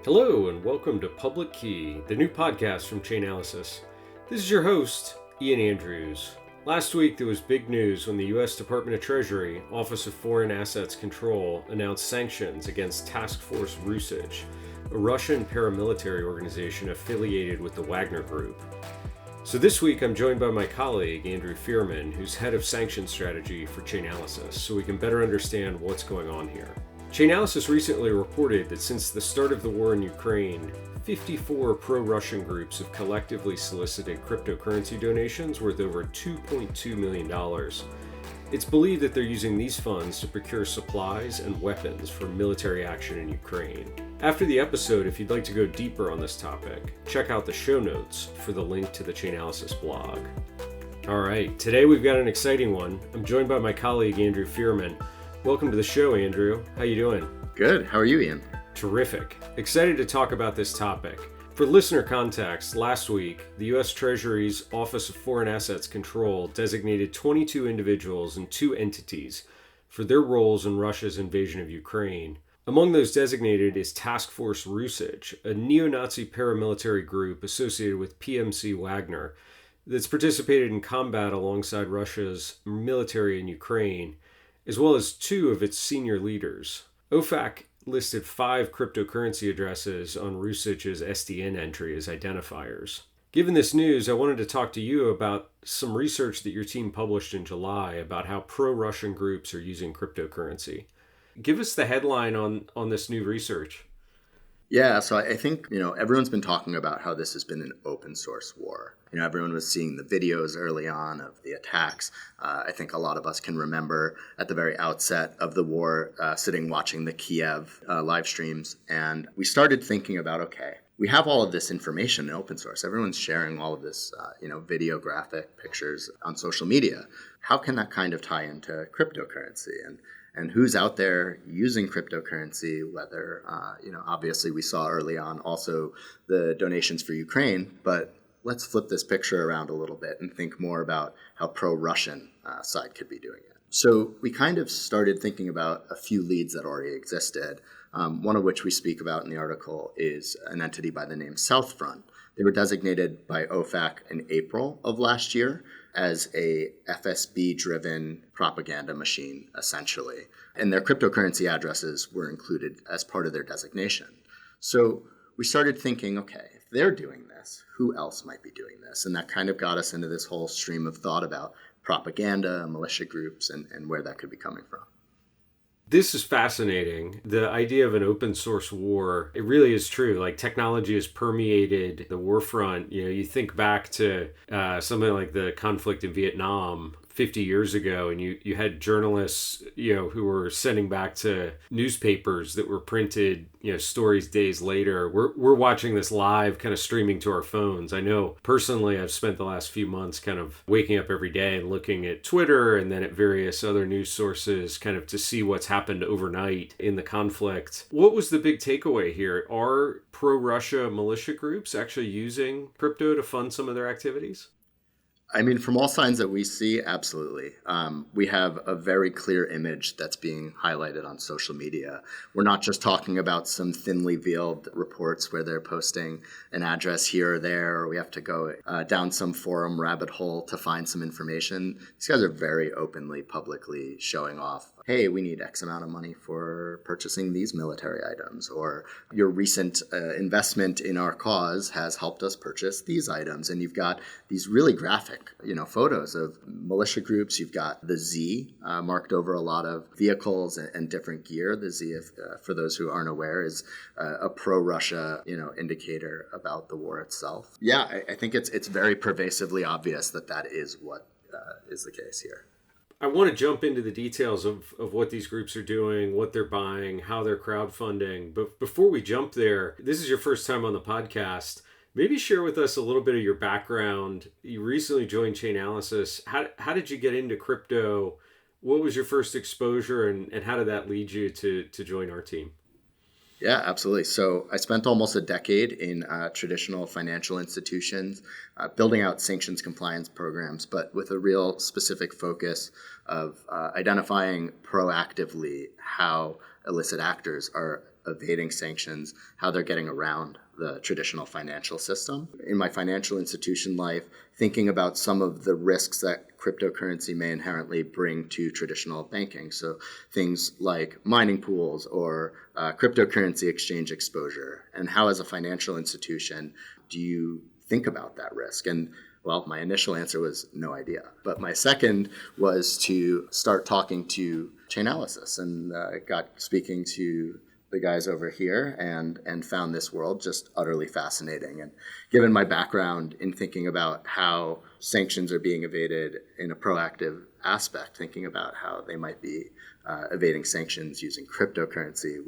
Hello and welcome to Public Key, the new podcast from Chainalysis. This is your host, Ian Andrews. Last week there was big news when the U.S. Department of Treasury, Office of Foreign Assets Control, announced sanctions against Task Force Rusich, a Russian paramilitary organization affiliated with the Wagner Group. So this week I'm joined by my colleague, Andrew Fierman, who's Head of Sanctions Strategy for Chainalysis, so we can better understand what's going on here. Chainalysis recently reported that since the start of the war in Ukraine, 54 pro-Russian groups have collectively solicited cryptocurrency donations worth over $2.2 million. It's believed that they're using these funds to procure supplies and weapons for military action in Ukraine. After the episode, if you'd like to go deeper on this topic, check out the show notes for the link to the Chainalysis blog. All right, today we've got an exciting one. I'm joined by my colleague, Andrew Fierman. Welcome to the show, Andrew. How you doing? Good. How are you, Ian? Terrific. Excited to talk about this topic. For listener context, last week, the U.S. Treasury's Office of Foreign Assets Control designated 22 individuals and 2 entities for their roles in Russia's invasion of Ukraine. Among those designated is Task Force Rusich, a neo-Nazi paramilitary group associated with PMC Wagner that's participated in combat alongside Russia's military in Ukraine, as well as 2 of its senior leaders. OFAC listed 5 cryptocurrency addresses on Rusich's SDN entry as identifiers. Given this news, I wanted to talk to you about some research that your team published in July about how pro-Russian groups are using cryptocurrency. Give us the headline on this new research. Yeah, so I think, everyone's been talking about how this has been an open source war. Everyone was seeing the videos early on of the attacks. I think a lot of us can remember at the very outset of the war, sitting watching the Kiev live streams. And we started thinking about, okay, we have all of this information in open source. Everyone's sharing all of this, video, graphic, pictures on social media. How can that kind of tie into cryptocurrency? And who's out there using cryptocurrency, whether, obviously we saw early on also the donations for Ukraine, but let's flip this picture around a little bit and think more about how pro-Russian side could be doing it. So we kind of started thinking about a few leads that already existed, one of which we speak about in the article is an entity by the name Southfront. They were designated by OFAC in April of last year as a FSB-driven propaganda machine, essentially. And their cryptocurrency addresses were included as part of their designation. So we started thinking, okay, if they're doing this, who else might be doing this? And that kind of got us into this whole stream of thought about propaganda, militia groups, and where that could be coming from. This is fascinating. The idea of an open source war, it really is true. Like, technology has permeated the war front. You think back to something like the conflict in Vietnam 50 years ago, and you had journalists, who were sending back to newspapers that were printed, stories days later. We're watching this live, kind of streaming to our phones. I know personally I've spent the last few months kind of waking up every day and looking at Twitter and then at various other news sources kind of to see what's happened overnight in the conflict. What was the big takeaway here? Are pro-Russia militia groups actually using crypto to fund some of their activities? I mean, from all signs that we see, absolutely. We have a very clear image that's being highlighted on social media. We're not just talking about some thinly veiled reports where they're posting an address here or there, or we have to go down some forum rabbit hole to find some information. These guys are very openly, publicly showing off, hey, we need X amount of money for purchasing these military items, or your recent investment in our cause has helped us purchase these items. And you've got these really graphic photos of militia groups. You've got the Z marked over a lot of vehicles and different gear. The Z, for those who aren't aware, is a pro-Russia, indicator about the war itself. Yeah, I think it's very pervasively obvious that is what is the case here. I want to jump into the details of what these groups are doing, what they're buying, how they're crowdfunding. But before we jump there, this is your first time on the podcast. Maybe share with us a little bit of your background. You recently joined Chainalysis. How did you get into crypto? What was your first exposure, and how did that lead you to join our team? Yeah, absolutely. So I spent almost a decade in traditional financial institutions, building out sanctions compliance programs, but with a real specific focus of identifying proactively how illicit actors are evading sanctions, how they're getting around the traditional financial system. In my financial institution life, thinking about some of the risks that cryptocurrency may inherently bring to traditional banking. So things like mining pools or cryptocurrency exchange exposure. And how, as a financial institution, do you think about that risk? And well, my initial answer was no idea. But my second was to start talking to Chainalysis, and got speaking to the guys over here and found this world just utterly fascinating. And given my background in thinking about how sanctions are being evaded in a proactive aspect, thinking about how they might be evading sanctions using cryptocurrency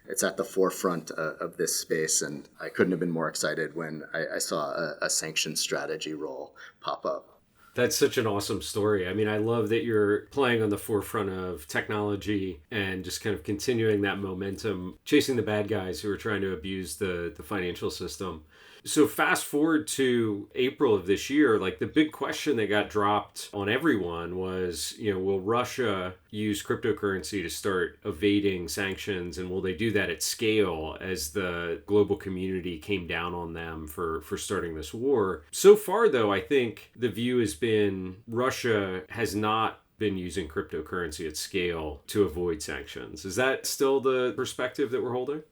it's at the forefront of this space. And I couldn't have been more excited when I saw a sanctions strategy role pop up. That's such an awesome story. I mean, I love that you're playing on the forefront of technology and just kind of continuing that momentum, chasing the bad guys who are trying to abuse the financial system. So fast forward to April of this year, like the big question that got dropped on everyone was, will Russia use cryptocurrency to start evading sanctions? And will they do that at scale as the global community came down on them for starting this war? So far, though, I think the view has been Russia has not been using cryptocurrency at scale to avoid sanctions. Is that still the perspective that we're holding?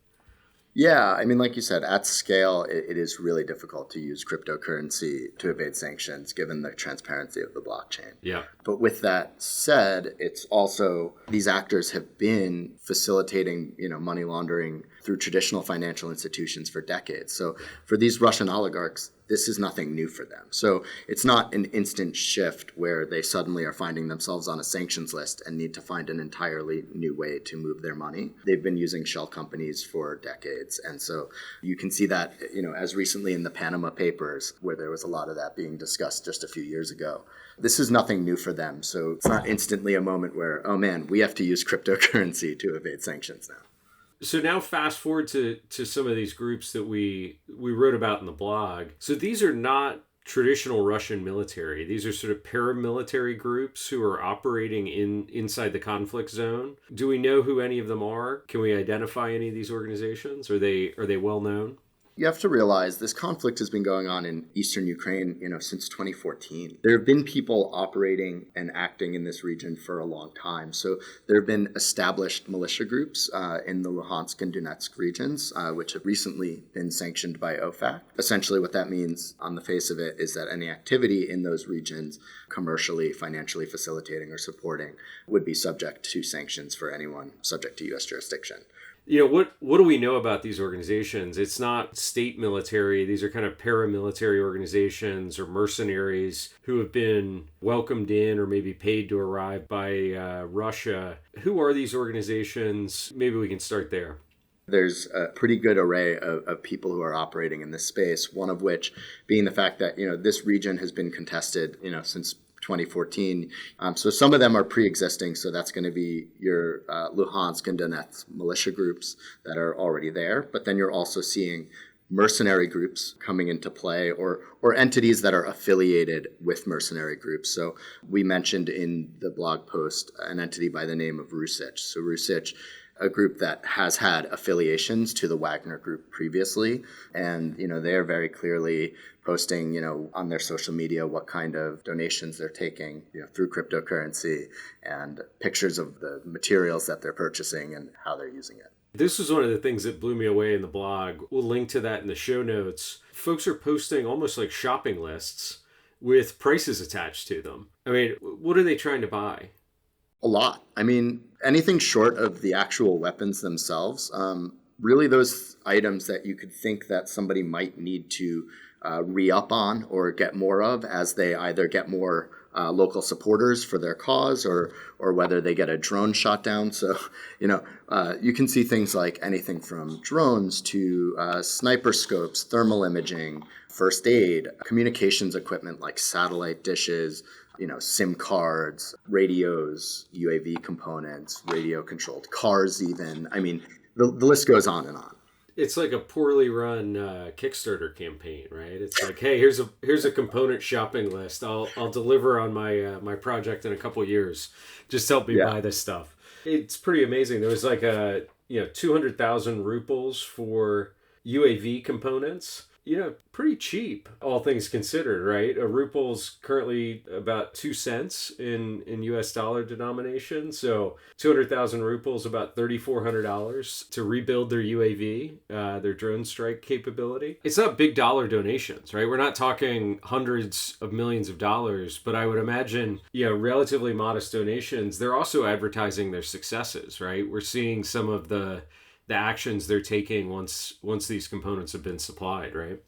Yeah, I mean, like you said, at scale, it is really difficult to use cryptocurrency to evade sanctions, given the transparency of the blockchain. Yeah. But with that said, it's also these actors have been facilitating, money laundering through traditional financial institutions for decades. So for these Russian oligarchs, this is nothing new for them. So it's not an instant shift where they suddenly are finding themselves on a sanctions list and need to find an entirely new way to move their money. They've been using shell companies for decades. And so you can see that, as recently in the Panama Papers, where there was a lot of that being discussed just a few years ago. This is nothing new for them. So it's not instantly a moment where, oh man, we have to use cryptocurrency to evade sanctions now. So now fast forward to some of these groups that we wrote about in the blog. So these are not traditional Russian military. These are sort of paramilitary groups who are operating inside the conflict zone. Do we know who any of them are? Can we identify any of these organizations? Are they well known? You have to realize this conflict has been going on in eastern Ukraine, since 2014. There have been people operating and acting in this region for a long time. So there have been established militia groups in the Luhansk and Donetsk regions, which have recently been sanctioned by OFAC. Essentially what that means on the face of it is that any activity in those regions, commercially, financially facilitating or supporting, would be subject to sanctions for anyone subject to U.S. jurisdiction. What do we know about these organizations? It's not state military. These are kind of paramilitary organizations or mercenaries who have been welcomed in or maybe paid to arrive by Russia. Who are these organizations? Maybe we can start there. There's a pretty good array of people who are operating in this space, one of which being the fact that, this region has been contested, since 2014. So some of them are pre-existing. So that's going to be your Luhansk and Donetsk militia groups that are already there. But then you're also seeing mercenary groups coming into play or entities that are affiliated with mercenary groups. So we mentioned in the blog post an entity by the name of Rusich. So Rusich, a group that has had affiliations to the Wagner Group previously. And, they're very clearly posting, on their social media what kind of donations they're taking, through cryptocurrency and pictures of the materials that they're purchasing and how they're using it. This was one of the things that blew me away in the blog. We'll link to that in the show notes. Folks are posting almost like shopping lists with prices attached to them. I mean, what are they trying to buy? A lot. I mean, anything short of the actual weapons themselves, really those items that you could think that somebody might need to re-up on or get more of as they either get more local supporters for their cause or whether they get a drone shot down. So, you can see things like anything from drones to sniper scopes, thermal imaging, first aid, communications equipment like satellite dishes, SIM cards, radios, UAV components, radio-controlled cars even. I mean, the list goes on and on. It's like a poorly run Kickstarter campaign, right? It's like, hey, here's a component shopping list. I'll deliver on my project in a couple of years. Just help me buy this stuff. It's pretty amazing. There was like a 200,000 rubles for UAV components. Pretty cheap, all things considered, right? A ruple's currently about 2 cents in US dollar denomination. So 200,000 rubles, about $3,400 to rebuild their UAV, their drone strike capability. It's not big dollar donations, right? We're not talking hundreds of millions of dollars, but I would imagine, relatively modest donations. They're also advertising their successes, right? We're seeing some of the actions they're taking once these components have been supplied, right?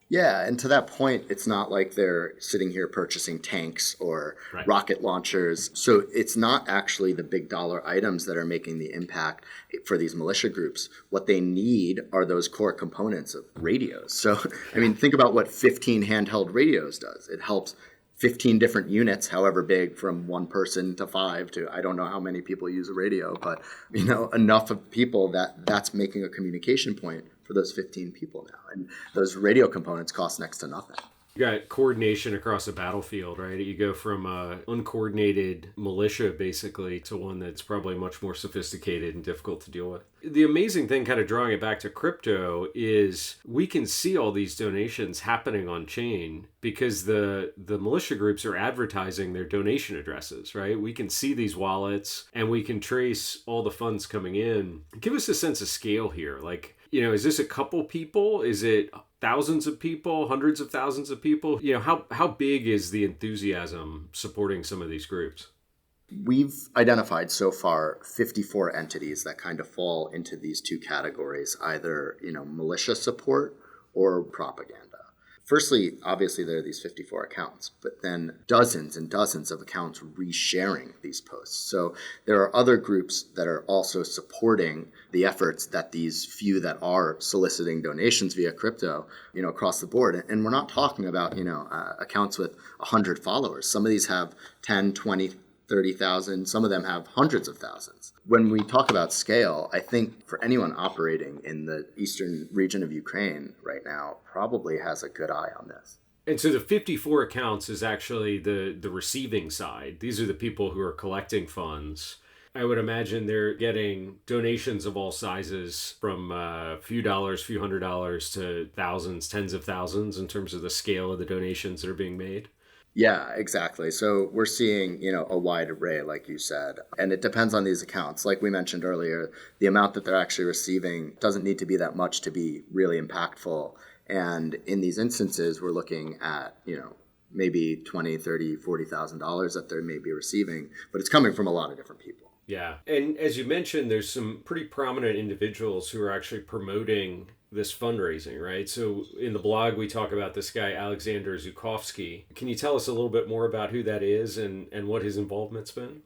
Yeah, and to that point, it's not like they're sitting here purchasing tanks or Right. rocket launchers. So it's not actually the big dollar items that are making the impact for these militia groups. What they need are those core components of radios. So, I mean, think about what 15 handheld radios does. It helps 15 different units, however big, from one person to 5 to I don't know how many people use a radio, but enough of people that's making a communication point for those 15 people now. And those radio components cost next to nothing. You got coordination across a battlefield, right? You go from uncoordinated militia, basically, to one that's probably much more sophisticated and difficult to deal with. The amazing thing, kind of drawing it back to crypto, is we can see all these donations happening on chain because the militia groups are advertising their donation addresses, right? We can see these wallets and we can trace all the funds coming in. Give us a sense of scale here. Like, is this a couple people? Is it thousands of people, hundreds of thousands of people? How big is the enthusiasm supporting some of these groups? We've identified so far 54 entities that kind of fall into these two categories, either, militia support or propaganda. Firstly, obviously, there are these 54 accounts, but then dozens and dozens of accounts resharing these posts. So there are other groups that are also supporting the efforts that these few that are soliciting donations via crypto, across the board. And we're not talking about, accounts with 100 followers. Some of these have 10, 20, 30,000. Some of them have hundreds of thousands. When we talk about scale, I think for anyone operating in the eastern region of Ukraine right now probably has a good eye on this. And so the 54 accounts is actually the receiving side. These are the people who are collecting funds. I would imagine they're getting donations of all sizes, from a few dollars, few $100s to thousands, tens of thousands in terms of the scale of the donations that are being made. Yeah, exactly. So we're seeing, a wide array, like you said, and it depends on these accounts. Like we mentioned earlier, the amount that they're actually receiving doesn't need to be that much to be really impactful. And in these instances, we're looking at, maybe $20,000, $30,000, $40,000 that they may be receiving, but it's coming from a lot of different people. Yeah. And as you mentioned, there's some pretty prominent individuals who are actually promoting this fundraising, right? So in the blog, we talk about this guy, Alexander Zhukovsky. Can you tell us a little bit more about who that is and what his involvement's been?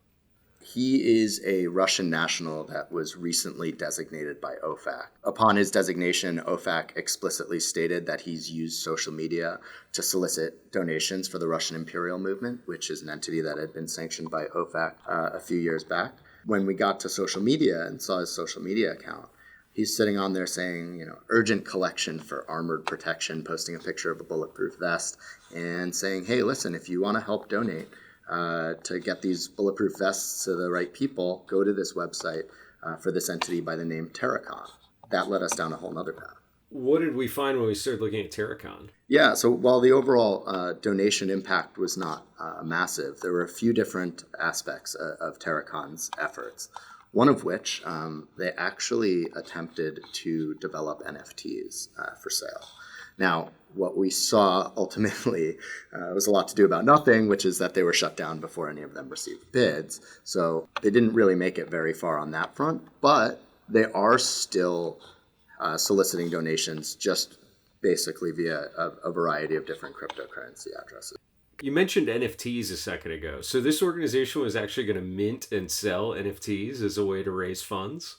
He is a Russian national that was recently designated by OFAC. Upon his designation, OFAC explicitly stated that he's used social media to solicit donations for the Russian imperial movement, which is an entity that had been sanctioned by OFAC a few years back. When we got to social media and saw his social media account, he's sitting on there saying, urgent collection for armored protection, posting a picture of a bulletproof vest and saying, hey, listen, if you want to help donate to get these bulletproof vests to the right people, go to this website for this entity by the name Terricon. That led us down a whole nother path. What did we find when we started looking at Terricon? Yeah, so while the overall donation impact was not massive, there were a few different aspects of Terricon's efforts. One of which they actually attempted to develop NFTs for sale. Now, what we saw ultimately was a lot to do about nothing, which is that they were shut down before any of them received bids. So they didn't really make it very far on that front, but they are still soliciting donations just basically via a variety of different cryptocurrency addresses. You mentioned NFTs a second ago. So this organization was actually going to mint and sell NFTs as a way to raise funds?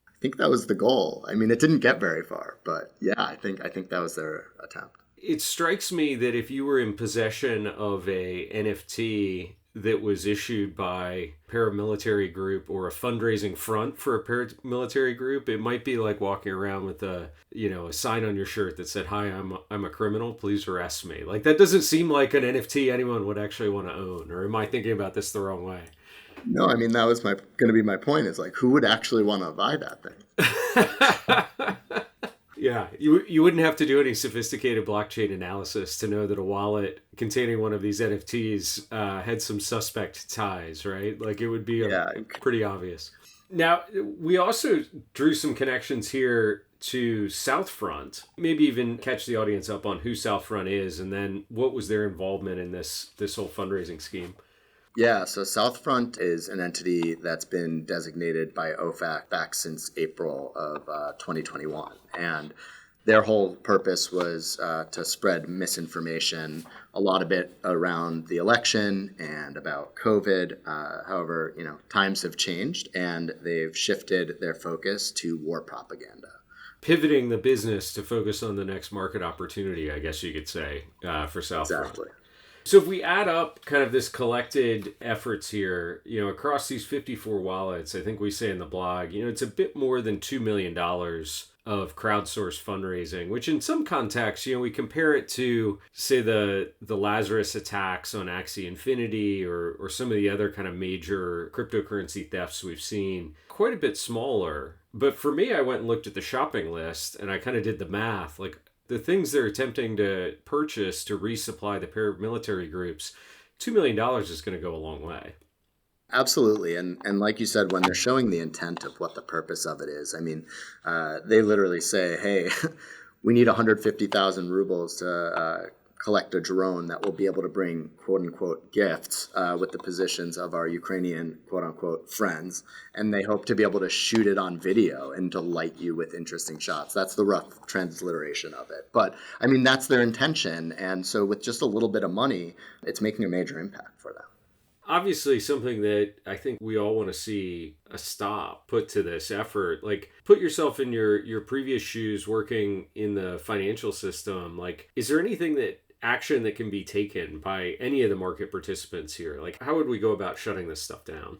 I think that was the goal. I mean, it didn't get very far, but yeah, I think that was their attempt. It strikes me that if you were in possession of a NFT that was issued by a paramilitary group or a fundraising front for a paramilitary group, it might be like walking around with a sign on your shirt that said, "Hi, I'm a criminal, please arrest me." Like, that doesn't seem like an NFT anyone would actually want to own. Or am I thinking about this the wrong way? No, I mean, that was going to be my point, is like, who would actually want to buy that thing? Yeah, you wouldn't have to do any sophisticated blockchain analysis to know that a wallet containing one of these NFTs had some suspect ties, right? Like it would be Yeah. pretty obvious. Now, we also drew some connections here to Southfront. Maybe even catch the audience up on who Southfront is, and then what was their involvement in this whole fundraising scheme. Yeah, so Southfront is an entity that's been designated by OFAC back since April of 2021. And their whole purpose was to spread misinformation, a lot of it around the election and about COVID. However, times have changed and they've shifted their focus to war propaganda. Pivoting the business to focus on the next market opportunity, I guess you could say, for Southfront. Exactly. So if we add up kind of this collected efforts here, across these 54 wallets, I think we say in the blog, it's a bit more than $2 million of crowdsourced fundraising, which in some contexts, we compare it to, say, the Lazarus attacks on Axie Infinity or some of the other kind of major cryptocurrency thefts we've seen, quite a bit smaller. But for me, I went and looked at the shopping list and I kind of did the math. Like, the things they're attempting to purchase to resupply the paramilitary groups, $2 million is going to go a long way. Absolutely. And like you said, when they're showing the intent of what the purpose of it is, I mean, they literally say, hey, we need 150,000 rubles to collect a drone that will be able to bring quote unquote gifts with the positions of our Ukrainian quote unquote friends. And they hope to be able to shoot it on video and delight you with interesting shots. That's the rough transliteration of it. But I mean, that's their intention. And so with just a little bit of money, it's making a major impact for them. Obviously, something that I think we all want to see a stop put to this effort. Like, put yourself in your previous shoes working in the financial system. Like, is there anything that action that can be taken by any of the market participants here? Like, how would we go about shutting this stuff down?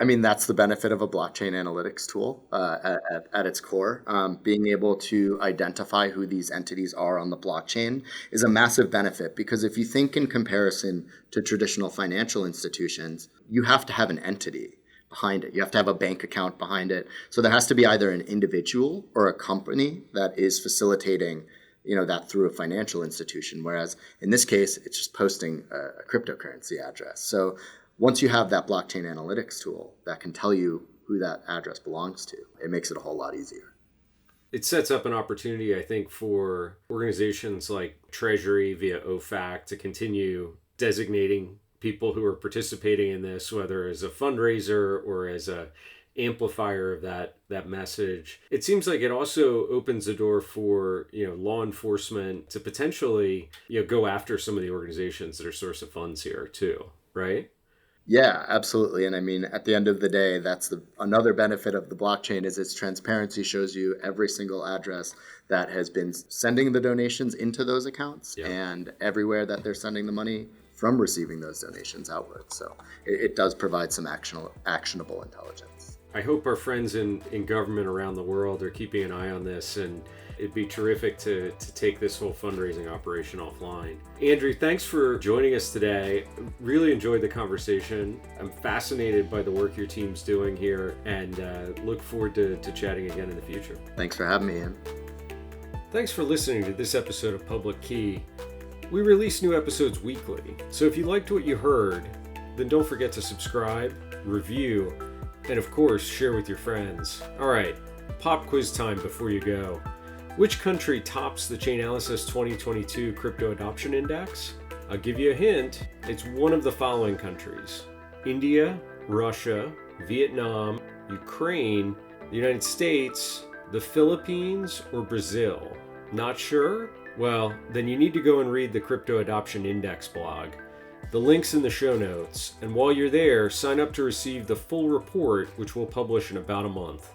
I mean, that's the benefit of a blockchain analytics tool at its core. Being able to identify who these entities are on the blockchain is a massive benefit, because if you think in comparison to traditional financial institutions, you have to have an entity behind it. You have to have a bank account behind it. So there has to be either an individual or a company that is facilitating that through a financial institution. Whereas in this case, it's just posting a cryptocurrency address. So once you have that blockchain analytics tool that can tell you who that address belongs to, it makes it a whole lot easier. It sets up an opportunity, I think, for organizations like Treasury via OFAC to continue designating people who are participating in this, whether as a fundraiser or as a amplifier of that message. It seems like it also opens the door for law enforcement to potentially go after some of the organizations that are source of funds here too, right? Yeah, absolutely. And I mean, at the end of the day, that's another benefit of the blockchain is its transparency shows you every single address that has been sending the donations into those accounts and everywhere that they're sending the money from receiving those donations outwards. So it does provide some actionable intelligence. I hope our friends in government around the world are keeping an eye on this, and it'd be terrific to take this whole fundraising operation offline. Andrew, thanks for joining us today. Really enjoyed the conversation. I'm fascinated by the work your team's doing here, and look forward to chatting again in the future. Thanks for having me, Ian. Thanks for listening to this episode of Public Key. We release new episodes weekly, so if you liked what you heard, then don't forget to subscribe, review, and of course, share with your friends. All right, pop quiz time before you go. Which country tops the Chainalysis 2022 Crypto Adoption Index? I'll give you a hint. It's one of the following countries: India, Russia, Vietnam, Ukraine, the United States, the Philippines, or Brazil. Not sure? Well, then you need to go and read the Crypto Adoption Index blog. The link's in the show notes, and while you're there, sign up to receive the full report, which we'll publish in about a month.